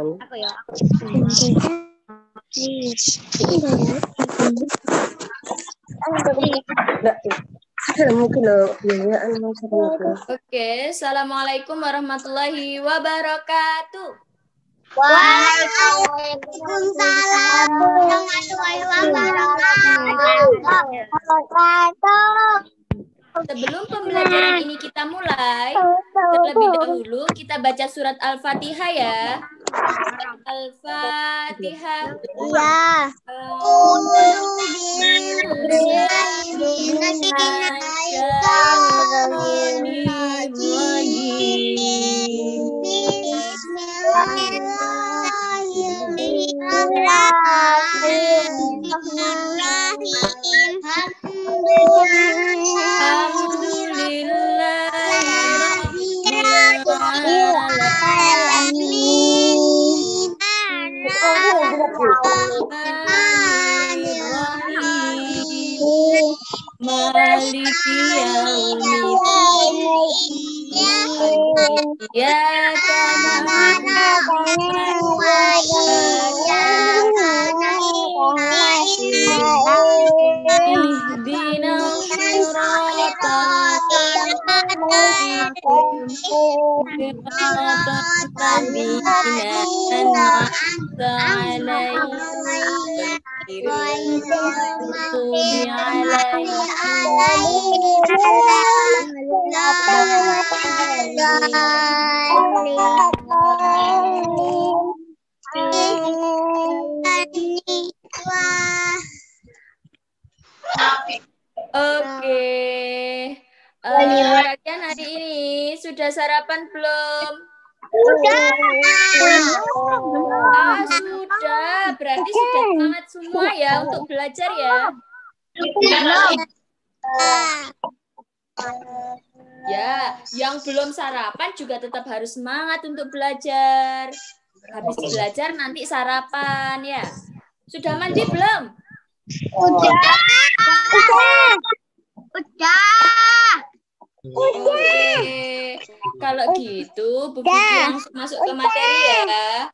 Apa ya? Oke, assalamualaikum warahmatullahi wabarakatuh. Waalaikumsalam warahmatullahi wabarakatuh. Sebelum pembelajaran ini kita mulai, terlebih dahulu kita baca surat Al-Fatihah ya. Al-Fatihah. Iya. Maliki yaumiddin. Iyyaka na'budu wa ihdinas siratal mustaqim. Siratal ladzina an'amta 'alaihim ghairil maghdubi 'alaihim. Oke. Kalian hari ini sudah sarapan belum? Sudah. Sudah. Berarti sudah semangat semua ya untuk belajar ya. Ya, yang belum sarapan juga tetap harus semangat untuk belajar. Habis belajar nanti sarapan ya. Sudah mandi belum? Udah. Oke. Kalau gitu, Bu Vicky langsung masuk ke materi ya.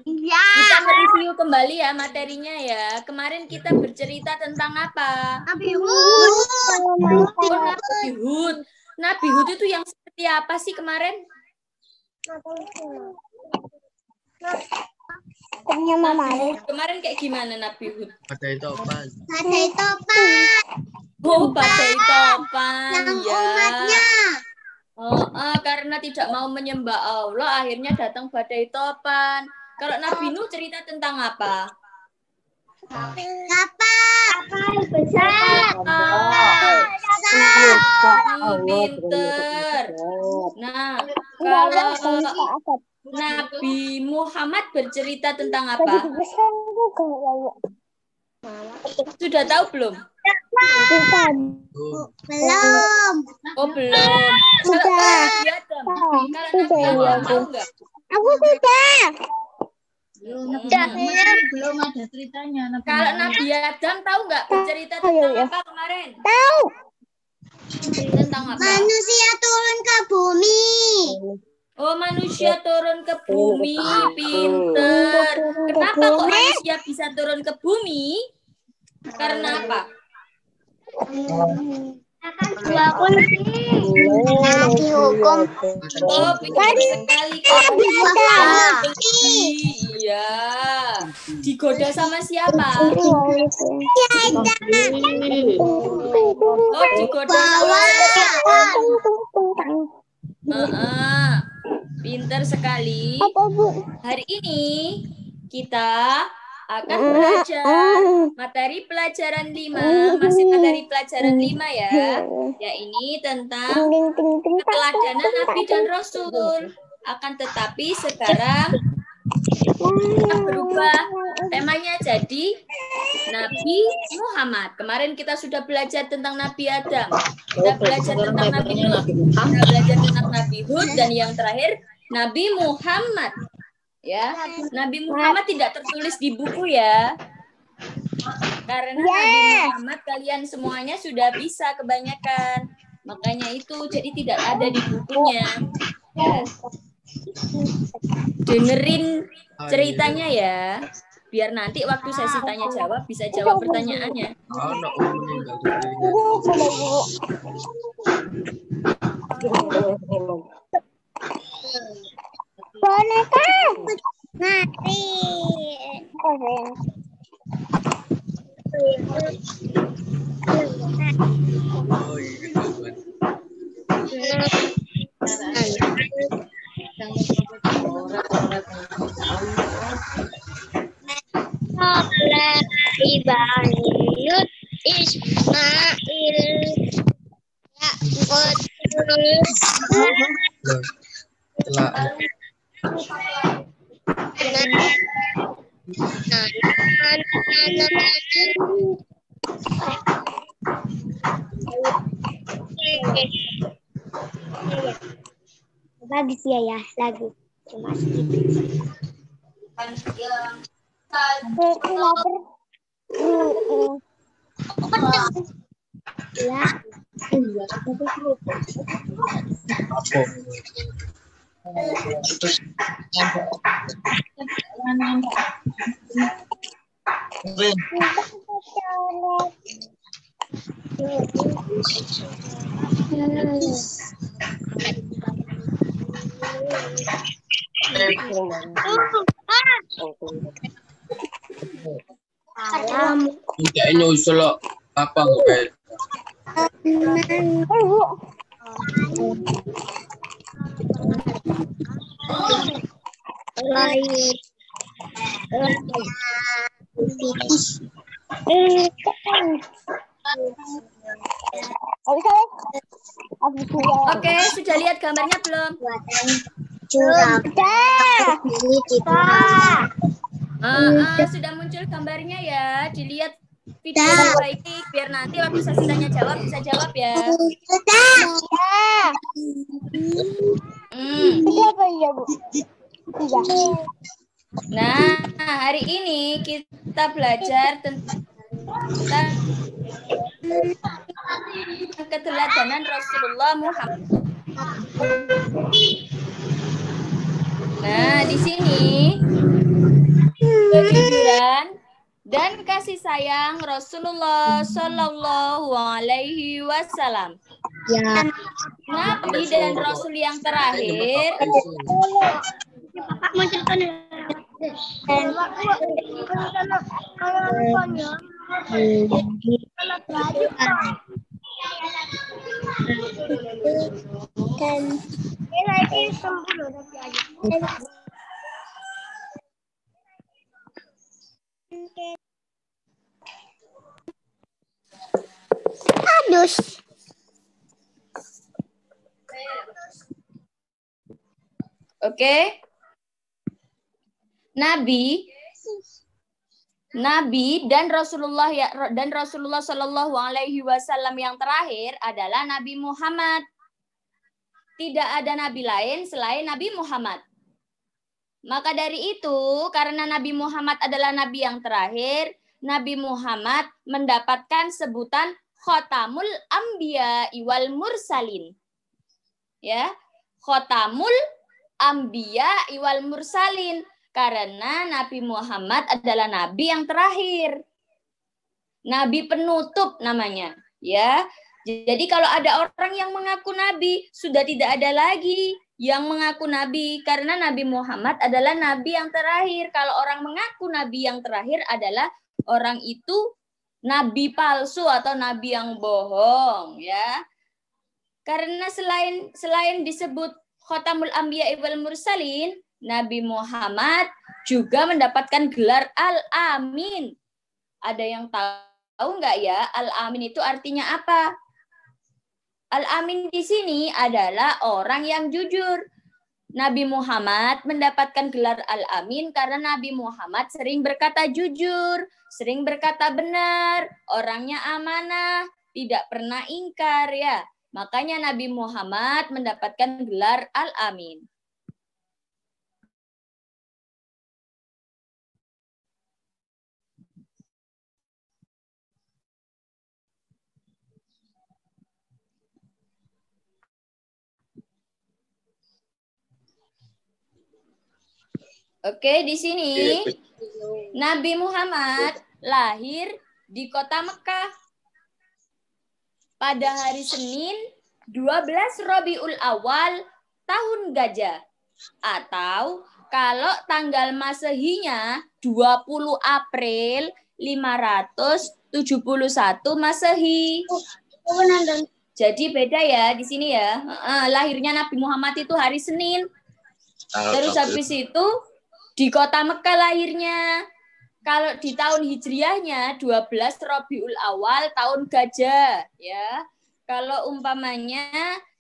Iya. Kita mereview kembali ya materinya ya. Kemarin kita bercerita tentang apa? Nabi Hud. Nabi Hud. Nabi Hud itu yang seperti apa sih kemarin? Kemarin kayak gimana Nabi Hud? Badai topan. Oh, badai topan ya. Umatnya. Karena tidak mau menyembah Allah, akhirnya datang badai topan. Kalau Nabi Nuh cerita tentang apa? Kapal besar. Pinter. Nah, kalau Nabi Muhammad bercerita tentang apa? Sudah tahu belum? Belum. Oh, belum. Kalau Nabi Adam tahu nggak? Aku sudah. Belum ada ceritanya. Kalau Nabi Adam tahu nggak bercerita tentang apa kemarin? Tahu. Tentang apa? Manusia turun ke bumi. Oh, manusia turun ke bumi, pinter. Kenapa kok manusia bisa turun ke bumi? Karena apa? Nabi hukum. Oh, pintar sekali. Iya. Digoda sama siapa? Oh, digoda sama siapa? Pintar sekali. Hari ini kita akan belajar materi pelajaran 5, masih materi pelajaran 5 ya. Ya ini tentang keteladanan Nabi dan Rasul. Akan tetapi sekarang kita berubah temanya jadi Nabi Muhammad. Kemarin kita sudah belajar tentang Nabi Adam. Kita belajar tentang Nabi Nuh. Kita belajar tentang Nabi Hud dan yang terakhir Nabi Muhammad. Ya, Nabi Muhammad tidak tertulis di buku ya. Karena Nabi Muhammad kalian semuanya sudah bisa kebanyakan. Makanya itu jadi tidak ada di bukunya. Ya. Dengerin ceritanya ya. Biar nanti waktu sesi tanya jawab bisa jawab pertanyaannya. Boneka. Mari. Ibanut Ismail bagus ya lagu Kayaknya usul apa kayak Oke, sudah lihat gambarnya belum? Sudah muncul gambarnya ya. Dilihat videonya baik-baik biar nanti waktu sesi tanya jawab bisa jawab ya. Nah, hari ini kita belajar tentang keteladanan Rasulullah Muhammad. Nah, di sini kejujuran dan kasih sayang Rasulullah Shallallahu Alaihi Wasallam. Ya. Nabi dan Rasul yang terakhir. Adus. Oke. Nabi dan Rasulullah Shallallahu Alaihi Wasallam yang terakhir adalah Nabi Muhammad. Tidak ada nabi lain selain Nabi Muhammad. Maka dari itu, karena Nabi Muhammad adalah nabi yang terakhir, Nabi Muhammad mendapatkan sebutan Khotamul Anbiya wal Mursalin. Ya, Khotamul Anbiya wal Mursalin. Karena Nabi Muhammad adalah nabi yang terakhir. Nabi penutup namanya, ya. Jadi kalau ada orang yang mengaku nabi, sudah tidak ada lagi yang mengaku nabi karena Nabi Muhammad adalah nabi yang terakhir. Kalau orang mengaku nabi yang terakhir adalah orang itu nabi palsu atau nabi yang bohong, ya. Karena selain disebut Khotamul Anbiya wal Mursalin, Nabi Muhammad juga mendapatkan gelar Al-Amin. Ada yang tahu nggak ya Al-Amin itu artinya apa? Al-Amin di sini adalah orang yang jujur. Nabi Muhammad mendapatkan gelar Al-Amin karena Nabi Muhammad sering berkata jujur, sering berkata benar, orangnya amanah, tidak pernah ingkar ya. Makanya Nabi Muhammad mendapatkan gelar Al-Amin. Oke, di sini Nabi Muhammad lahir di kota Mekah pada hari Senin 12 Rabiul Awal tahun Gajah, atau kalau tanggal Masehinya 20 April 571 Masehi. Jadi beda ya di sini ya. Lahirnya Nabi Muhammad itu hari Senin. Terus habis itu di kota Mekah lahirnya. Kalau di tahun Hijriahnya 12 Rabiul Awal tahun Gajah ya. Kalau umpamanya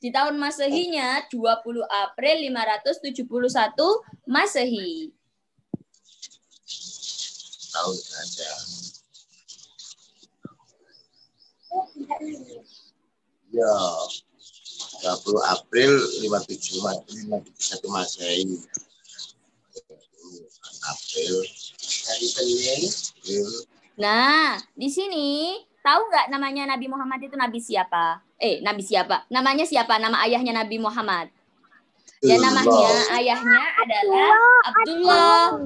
di tahun Masehinya 20 April 571 Masehi. Tahun Gajah. Ya. 20 April 571 Masehi. April hari Senin. Nah, di sini tahu nggak namanya Nabi Muhammad itu Nabi siapa? Nabi siapa? Namanya siapa? Nama ayahnya Nabi Muhammad. Ya, namanya ayahnya adalah Abdullah.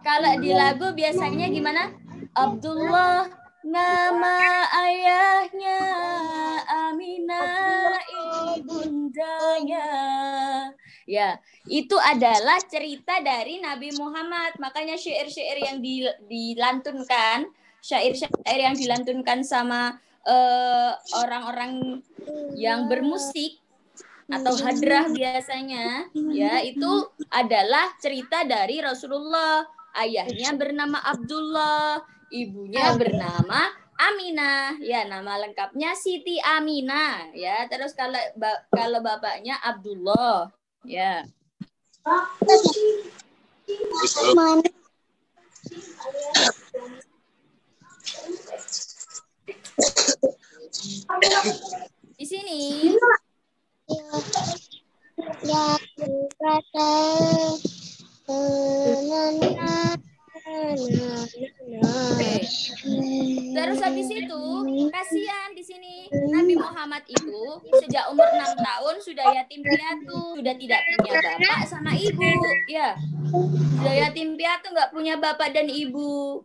Kalau di lagu biasanya gimana? Abdullah nama ayahnya, Aminah ibundanya. Ya, itu adalah cerita dari Nabi Muhammad. Makanya syair-syair yang dilantunkan, syair-syair yang dilantunkan sama orang-orang yang bermusik atau hadrah biasanya, ya itu adalah cerita dari Rasulullah. Ayahnya bernama Abdullah, ibunya bernama Aminah, ya nama lengkapnya Siti Aminah, ya. Terus kalau bapaknya Abdullah. Ya. Di sini Terus habis itu kasihan di sini Nabi Muhammad itu sejak umur 6 tahun sudah yatim piatu, sudah tidak punya bapak sama ibu, ya. Sudah yatim piatu, nggak punya bapak dan ibu.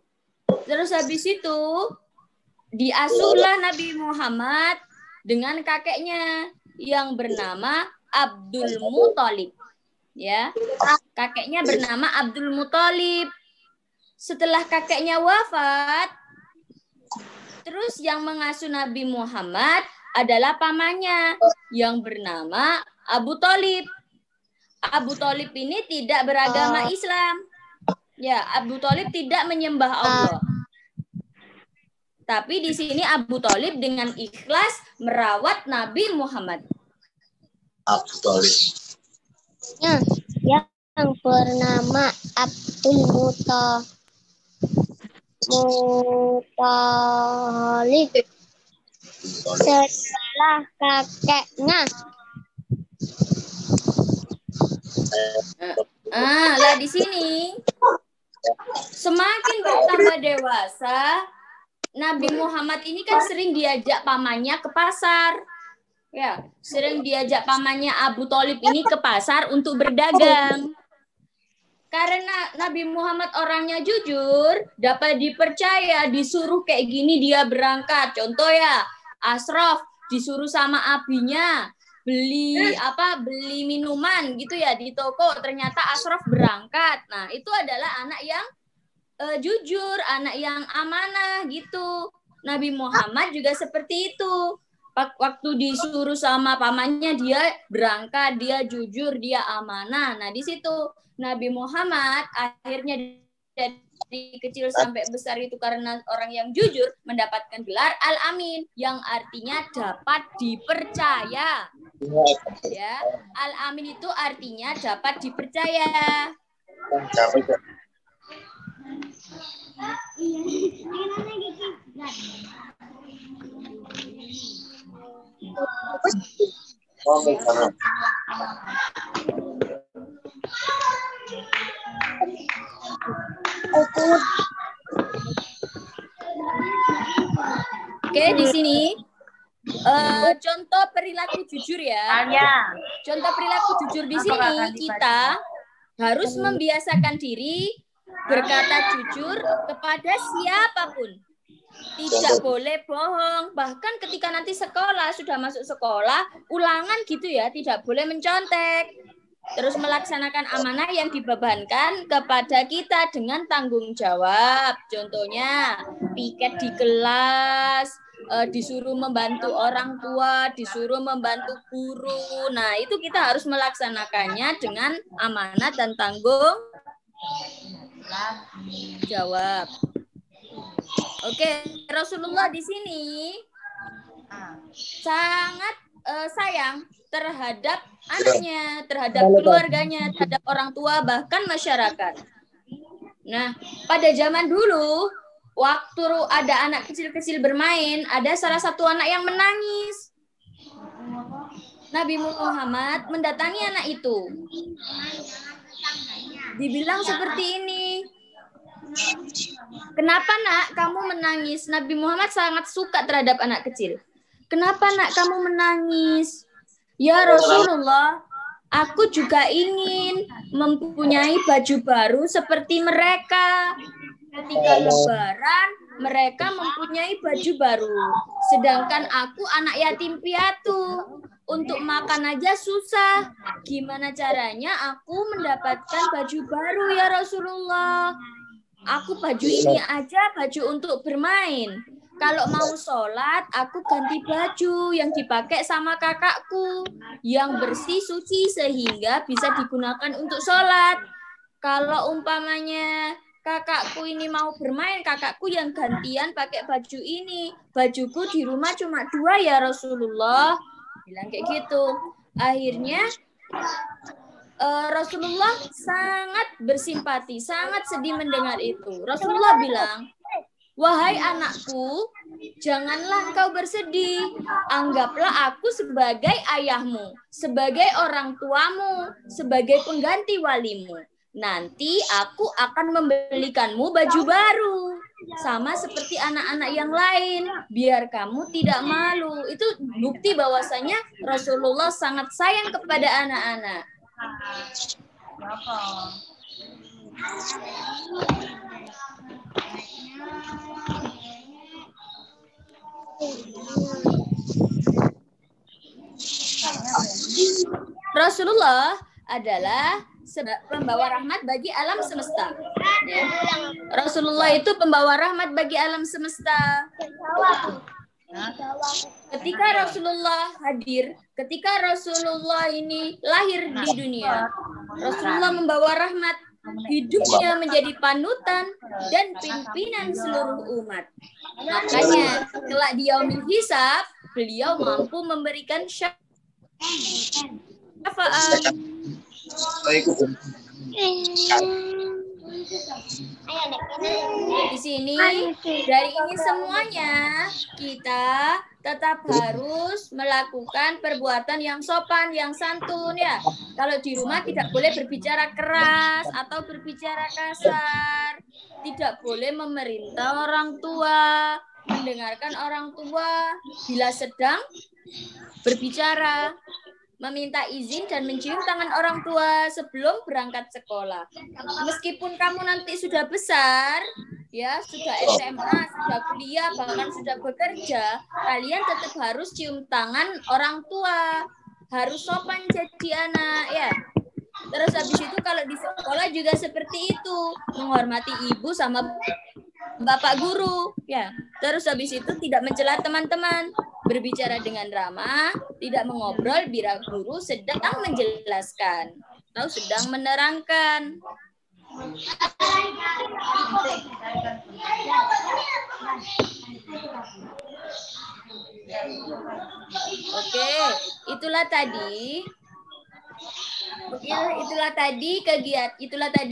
Terus habis itu diasuhlah Nabi Muhammad dengan kakeknya yang bernama Abdul Muthalib. Ya. Kakeknya bernama Abdul Muthalib. Setelah kakeknya wafat, terus yang mengasuh Nabi Muhammad adalah pamannya yang bernama Abu Thalib. Abu Thalib ini tidak beragama Islam. Ya, Abu Thalib tidak menyembah Allah. Tapi di sini Abu Thalib dengan ikhlas merawat Nabi Muhammad. Abu Thalib. Yang bernama Abdul Muthalib. Setelah kakeknya. Lah di sini semakin bertambah dewasa, Nabi Muhammad ini kan sering diajak pamannya ke pasar. Ya, sering diajak pamannya Abu Thalib ini ke pasar untuk berdagang. Karena Nabi Muhammad orangnya jujur, dapat dipercaya, disuruh kayak gini dia berangkat. Contoh ya, Ashraf disuruh sama abinya beli minuman gitu ya di toko, ternyata Ashraf berangkat. Nah, itu adalah anak yang jujur, anak yang amanah gitu. Nabi Muhammad juga seperti itu. Waktu disuruh sama pamannya dia berangkat, dia jujur, dia amanah. Nah, di situ Nabi Muhammad akhirnya dari kecil sampai besar itu karena orang yang jujur mendapatkan gelar Al-Amin yang artinya dapat dipercaya. Ya, Al-Amin itu artinya dapat dipercaya. Oke, di sini Contoh perilaku jujur ya. Contoh perilaku jujur di sini kita harus membiasakan diri berkata jujur kepada siapapun. Tidak boleh bohong. Bahkan ketika nanti sudah masuk sekolah, ulangan gitu ya, tidak boleh mencontek. Terus melaksanakan amanah yang dibebankan kepada kita dengan tanggung jawab. Contohnya, piket di kelas, disuruh membantu orang tua, disuruh membantu guru. Nah, itu kita harus melaksanakannya dengan amanah dan tanggung jawab. Oke, Rasulullah di sini sangat sayang terhadap anaknya, terhadap keluarganya, terhadap orang tua, bahkan masyarakat. Nah, pada zaman dulu, waktu ada anak kecil-kecil bermain, ada salah satu anak yang menangis. Nabi Muhammad mendatangi anak itu. Dibilang seperti ini. Kenapa nak kamu menangis? Nabi Muhammad sangat suka terhadap anak kecil. Kenapa nak kamu menangis? Ya Rasulullah, aku juga ingin mempunyai baju baru seperti mereka. Ketika Lebaran, mereka mempunyai baju baru. Sedangkan aku anak yatim piatu. Untuk makan aja susah. Gimana caranya aku mendapatkan baju baru ya Rasulullah? Aku baju ini aja baju untuk bermain. Kalau mau sholat, aku ganti baju yang dipakai sama kakakku. Yang bersih, suci, sehingga bisa digunakan untuk sholat. Kalau umpamanya kakakku ini mau bermain, kakakku yang gantian pakai baju ini. Bajuku di rumah cuma 2 ya Rasulullah. Bilang kayak gitu. Akhirnya Rasulullah sangat bersimpati, sangat sedih mendengar itu. Rasulullah bilang, wahai anakku, janganlah kau bersedih. Anggaplah aku sebagai ayahmu, sebagai orang tuamu, sebagai pengganti walimu. Nanti aku akan membelikanmu baju baru. Sama seperti anak-anak yang lain. Biar kamu tidak malu. Itu bukti bahwasanya Rasulullah sangat sayang kepada anak-anak. Rasulullah adalah pembawa rahmat bagi alam semesta. Ya. Rasulullah itu pembawa rahmat bagi alam semesta. Ketika Rasulullah hadir, ketika Rasulullah ini lahir di dunia, Rasulullah membawa rahmat, hidupnya menjadi panutan dan pimpinan seluruh umat. Makanya kelak di yaumil hisab, beliau mampu memberikan syafaat. Di sini dari ini semuanya kita tetap harus melakukan perbuatan yang sopan, yang santun ya. Kalau di rumah tidak boleh berbicara keras atau berbicara kasar. Tidak boleh memerintah orang tua, mendengarkan orang tua bila sedang berbicara. Meminta izin dan mencium tangan orang tua sebelum berangkat sekolah. Meskipun kamu nanti sudah besar, ya sudah SMA, sudah kuliah, bahkan sudah bekerja, kalian tetap harus cium tangan orang tua. Harus sopan jadi anak, ya. Terus habis itu kalau di sekolah juga seperti itu, menghormati ibu sama bapak guru, ya. Terus habis itu tidak mencela teman-teman, berbicara dengan ramah, tidak mengobrol bila guru sedang menjelaskan atau sedang menerangkan. Oke, itulah tadi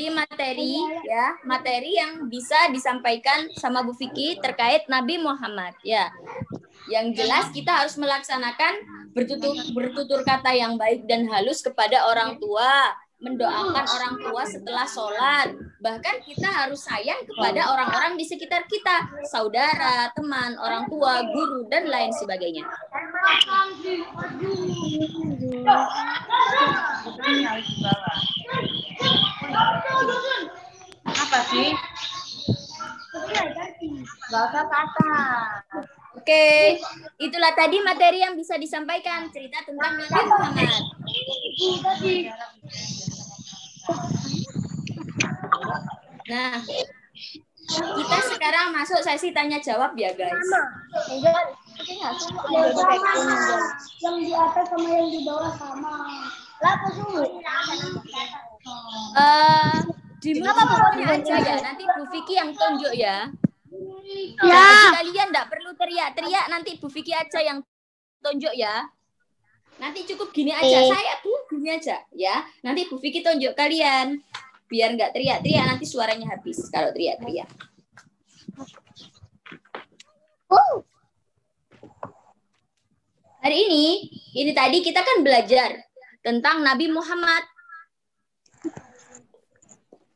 materi ya, materi yang bisa disampaikan sama Bu Vicky terkait Nabi Muhammad ya. Yang jelas kita harus melaksanakan bertutur kata yang baik dan halus kepada orang tua. mendoakan orang tua setelah sholat. Bahkan kita harus sayang kepada orang-orang di sekitar kita, saudara, teman, orang tua, guru, dan lain sebagainya. Apa sih? Gak usah kata. Oke, itulah tadi materi yang bisa disampaikan, cerita tentang Nabi Muhammad. Nah, kita sekarang masuk sesi tanya jawab ya, guys. Yang di atas sama yang di bawah sama. Lapo sungguh. Di mikrofonnya aja ya, nanti Bu Vicky yang tunjuk ya. Ya. Jadi kalian enggak perlu teriak-teriak, nanti Bu Vicky aja yang tunjuk ya. Nanti cukup gini aja, saya Bu, gini aja ya. Nanti Bu Vicky tunjuk kalian. Biar enggak teriak-teriak, nanti suaranya habis kalau teriak-teriak. Hari ini tadi kita kan belajar tentang Nabi Muhammad.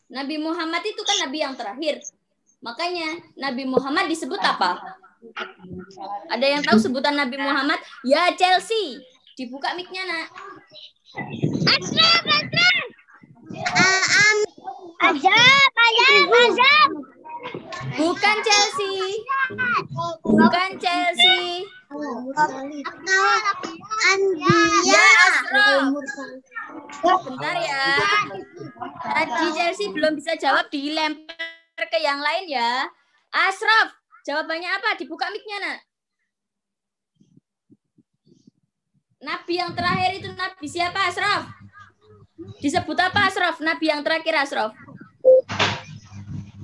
Nabi Muhammad itu kan Nabi yang terakhir. Makanya Nabi Muhammad disebut apa? Ada yang tahu sebutan Nabi Muhammad? Ya, Chelsea. Dibuka mic-nya, Nak. Azab. Bukan Chelsea. Bukan Chelsea. Ya, Asro. Bentar ya. Tadi Chelsea belum bisa jawab, dilempar ke yang lain ya. Asraf, jawabannya apa? Dibuka mic-nya, Nak. Nabi yang terakhir itu Nabi siapa, Asraf? Disebut apa, Asraf? Nabi yang terakhir, Asraf.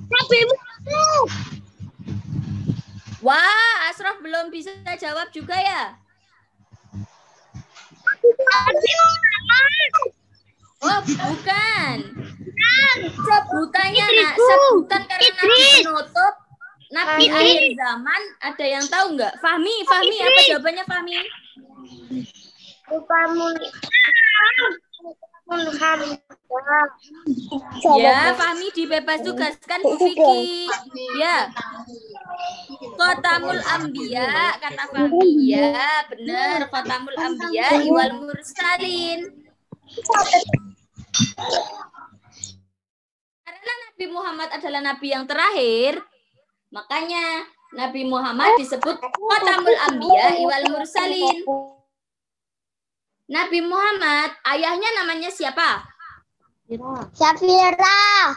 Nabi Muhammad. Wah, Asraf belum bisa jawab juga ya? Nabi Muhammad. Oh, bukan. Sebutannya, Nak. Sebutan karena Nabi penutup, Nabi akhir zaman. Ada yang tahu nggak? Fahmi, apa jawabannya Fahmi? Ya, Fahmi dibebas tugaskan Bu Vicky. Ya. Khotamul Anbiya, kata Fahmi. Ya, benar. Khotamul Anbiya wal Mursalin. Karena Nabi Muhammad adalah Nabi yang terakhir, makanya Nabi Muhammad disebut Khotamul Anbiya wal Mursalin. Nabi Muhammad, ayahnya namanya siapa? Syafira.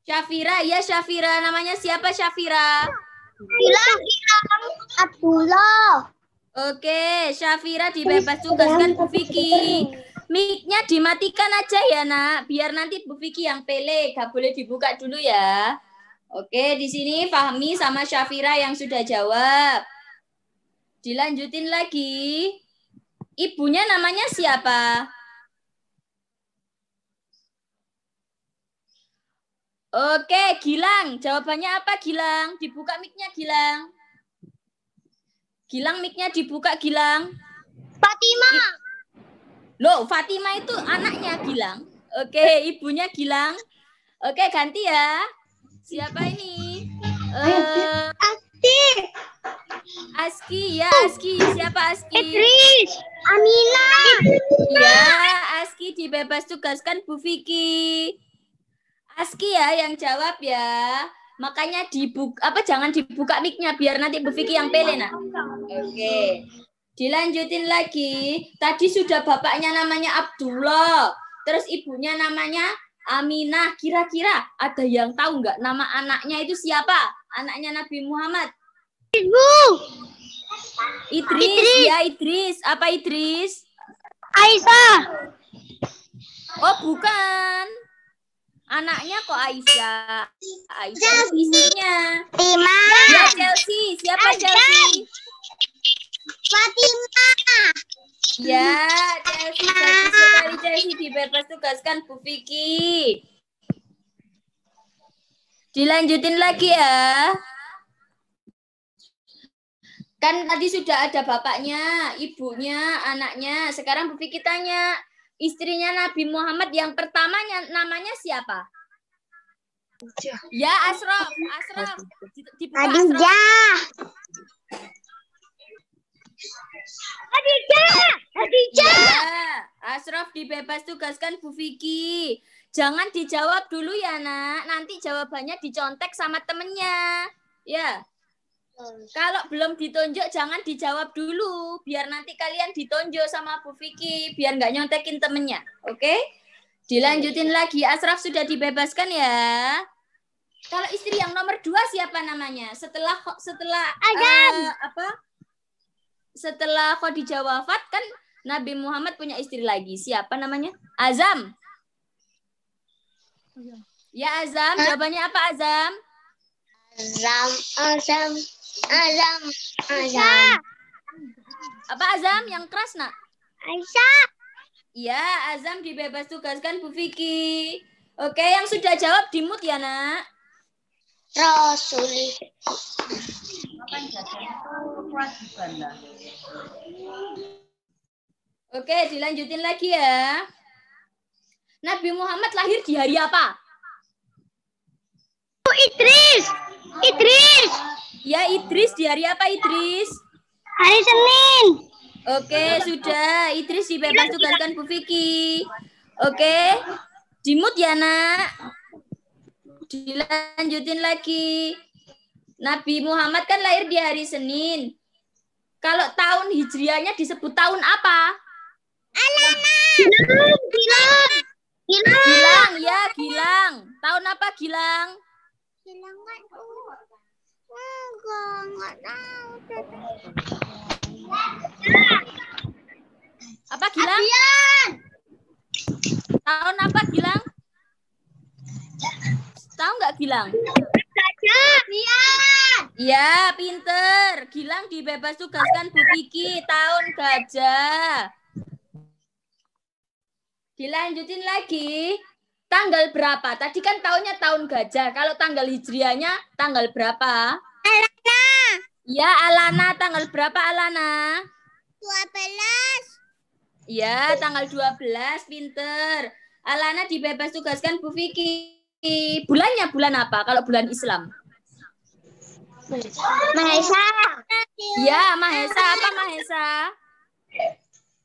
Syafira, ya Syafira. Namanya siapa Syafira? Abdullah. Oke, Syafira dibebas tugaskan Bu Vicky. Mic-nya dimatikan aja ya, Nak. Biar nanti Bu Vicky yang pilih. Gak boleh dibuka dulu ya. Oke, di sini Fahmi sama Syafira yang sudah jawab. Dilanjutin lagi. Ibunya namanya siapa? Oke, Gilang. Jawabannya apa, Gilang? Dibuka mic-nya, Gilang. Gilang, mic-nya dibuka, Gilang. Fatima. Loh, Fatima itu anaknya Gilang. Oke, ibunya Gilang. Oke, ganti ya. Siapa ini? Aski, ya Aski. Siapa Aski? Idris. Aminah. Ya, Aski dibebas tugaskan Bu Vicky. Aski ya yang jawab ya. Makanya jangan dibuka mic-nya biar nanti Bu Vicky yang pilih, Nak. Oke. Dilanjutin lagi. Tadi sudah bapaknya namanya Abdullah. Terus ibunya namanya Aminah. Kira-kira ada yang tahu nggak nama anaknya itu siapa? Anaknya Nabi Muhammad. Ibu. Idris. Ya Idris. Apa Idris? Aisyah. Oh bukan. Anaknya kok Aisyah. Aisyah istrinya. Fatima. Ya Chelsea. Siapa Chelsea? Fatima. Ya, Chelsea. Bagus sekali Chelsea dibebas tugaskan Bu Vicky. Dilanjutin lagi ya. Kan tadi sudah ada bapaknya, ibunya, anaknya. Sekarang Bu Vicky tanya, Istrinya Nabi Muhammad yang pertamanya namanya siapa? Ya, Ashraf. Dibuka Ashraf. Khadijah. Ya, Ashraf dibebas tugaskan Bu Vicky. Jangan dijawab dulu ya, Nak. Nanti jawabannya dicontek sama temennya. Ya. Kalau belum ditunjuk jangan dijawab dulu. Biar nanti kalian ditunjuk sama Bu Vicky. Biar nggak nyontekin temennya. Oke? Dilanjutin lagi. Ashraf sudah dibebaskan ya. Kalau istri yang nomor 2 siapa namanya? Setelah Setelah Khadijah wafat kan Nabi Muhammad punya istri lagi. Siapa namanya? Azam. Ya Azam, jawabannya apa Azam? Azam. Apa Azam yang keras, Nak? Aisyah. Ya, Azam dibebas tugaskan Bu Vicky. Oke, yang sudah jawab di-mute ya, Nak. Rasul. Oke, dilanjutin lagi ya. Nabi Muhammad lahir di hari apa? Idris. Ya, Idris di hari apa, Idris? Hari Senin. Oke, sudah. Idris dibebas tugaskan Bu Vicky. Oke. Di-mute ya, Nak. Dilanjutin lagi. Nabi Muhammad kan lahir di hari Senin. Kalau tahun hijriahnya disebut tahun apa? Gilang, ya Gilang. Tahun apa Gilang? Apa Gilang? Tahun apa Gilang? Tahu nggak Gilang? Iya, pinter. Gilang dibebas tugaskan Bu Vicky. Tahun gajah. Dilanjutin lagi. Tanggal berapa? Tadi kan tahunnya tahun gajah. Kalau tanggal hijriahnya tanggal berapa? Alana. Ya, Alana. Tanggal berapa Alana? 12. Ya, tanggal 12. Pinter. Alana dibebas tugaskan Bu Vicky. Bulannya bulan apa? Kalau bulan Islam? Mahesa. Ya, Mahesa. Apa Mahesa?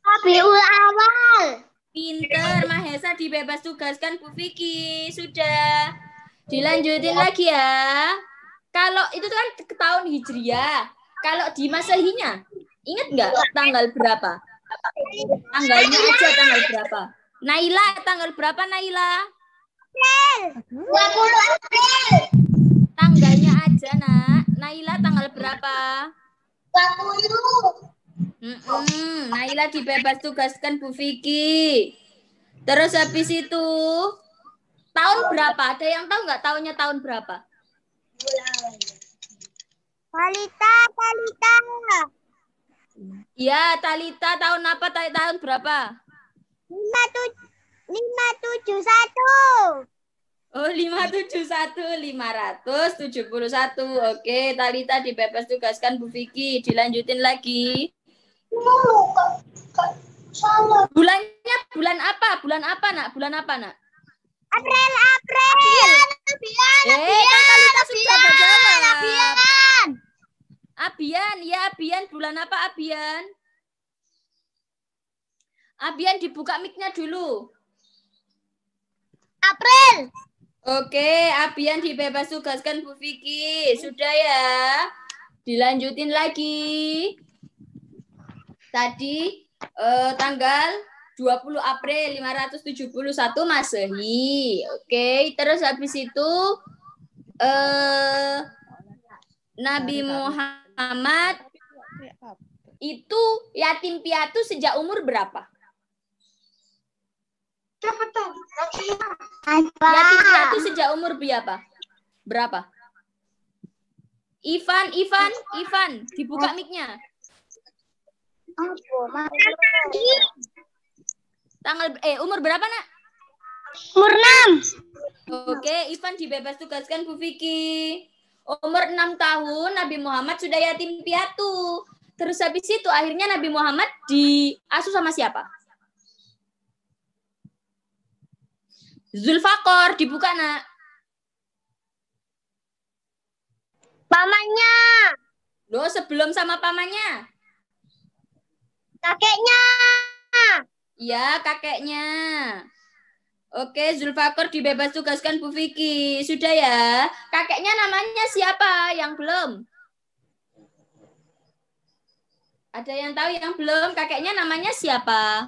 Rabiul Awal. Pinter, Mahesa dibebas tugaskan Bu Vicky. Sudah. Dilanjutin lagi ya. Kalau itu kan tahun hijriah. Kalau di Masehinya, ingat nggak tanggal berapa? Tanggalnya aja tanggal berapa? Naila, tanggal berapa Naila? 20 April. Tanggalnya aja, Nak. Naila tanggal berapa? 20. Naila dibebas tugaskan Bu Vicky. Terus habis itu tahun berapa? Ada yang tahu nggak tahunnya tahun berapa? Talita. Ya, Talita tahun apa? Tahun berapa? 571. Oh, 571, 571. Oke, Talita dibebas tugaskan Bu Vicky. Dilanjutin lagi. Bulannya bulan apa? Bulan apa, Nak? Bulan apa, Nak? April. Kan Talita sudah jawab. Abian, ya Abian. Bulan apa Abian? Abian dibuka mic-nya dulu. April. Oke, Abian dibebas tugaskan Bu Vicky. Sudah ya. Dilanjutin lagi. Tadi tanggal 20 April 571 Masehi. Oke, terus habis itu Nabi Muhammad itu yatim piatu sejak umur berapa? Yatim piatu sejak umur berapa? Berapa? Ivan, dibuka mic-nya. Umur berapa, Nak? Umur 6. Oke, Ivan dibebas tugaskan Bu Vicky. Umur 6 tahun Nabi Muhammad sudah yatim piatu. Terus habis itu akhirnya Nabi Muhammad diasuh sama siapa? Zulfaqor dibuka, Nak. Pamannya. Loh, sebelum sama pamannya. Kakeknya. Iya, kakeknya. Oke, Zulfaqor dibebas tugaskan Bu Vicky. Sudah ya. Kakeknya namanya siapa yang belum? Ada yang tahu yang belum? Kakeknya namanya siapa?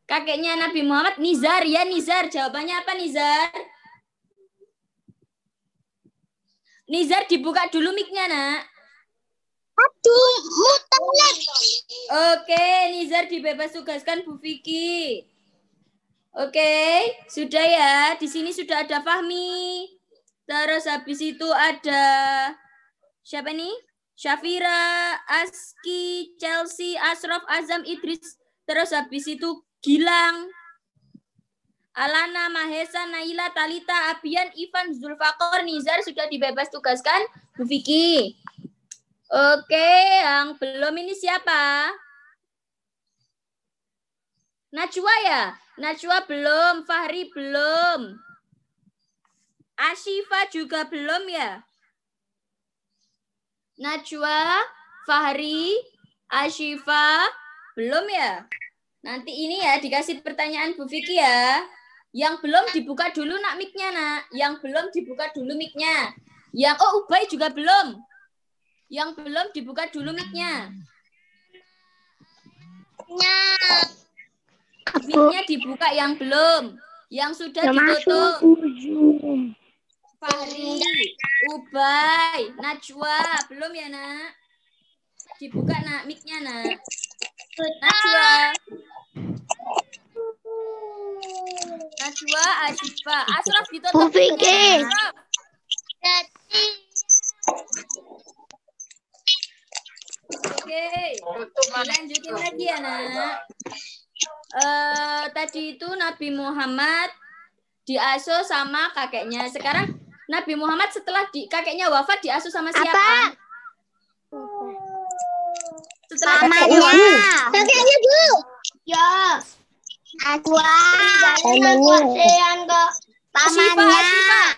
Kakeknya Nabi Muhammad, Nizar. Ya, Nizar. Jawabannya apa, Nizar? Nizar dibuka dulu mic-nya, Nak. Aduh, muter. Oke, Nizar dibebas tugaskan Bu Vicky. Oke, sudah ya. Di sini sudah ada Fahmi. Terus habis itu ada siapa nih? Syafira, Aski, Chelsea, Ashraf, Azam, Idris. Terus habis itu Gilang, Alana, Mahesa, Naila, Talita, Abian, Ivan, Zulfaqor, Nizar sudah dibebas tugaskan Bu Vicky. Oke, yang belum ini siapa? Najwa ya? Najwa belum, Fahri belum. Ashifa juga belum ya? Najwa, Fahri, Ashifa belum ya? Nanti ini ya dikasih pertanyaan Bu Vicky ya. Yang belum dibuka dulu nak mic-nya, Nak. Yang belum dibuka dulu mic-nya. Yang Ubay juga belum. Yang belum dibuka dulu mic-nya. Mic-nya dibuka yang belum. Yang sudah ditutup. Fahri, Ubay, Najwa, belum ya, Nak? Dibuka, Nak, mic-nya, Nak. Najwa. Najwa, Ashifa. Ashraf ditutup. Bu Vicky. Ashraf. Oke, dilanjutin lagi ya, Nak. Tadi itu Nabi Muhammad diasuh sama kakeknya. Sekarang Nabi Muhammad setelah kakeknya wafat diasuh sama siapa? Apa? Setelah Kakeknya, Bu. Ya. Aku. Pamannya. Ashifa,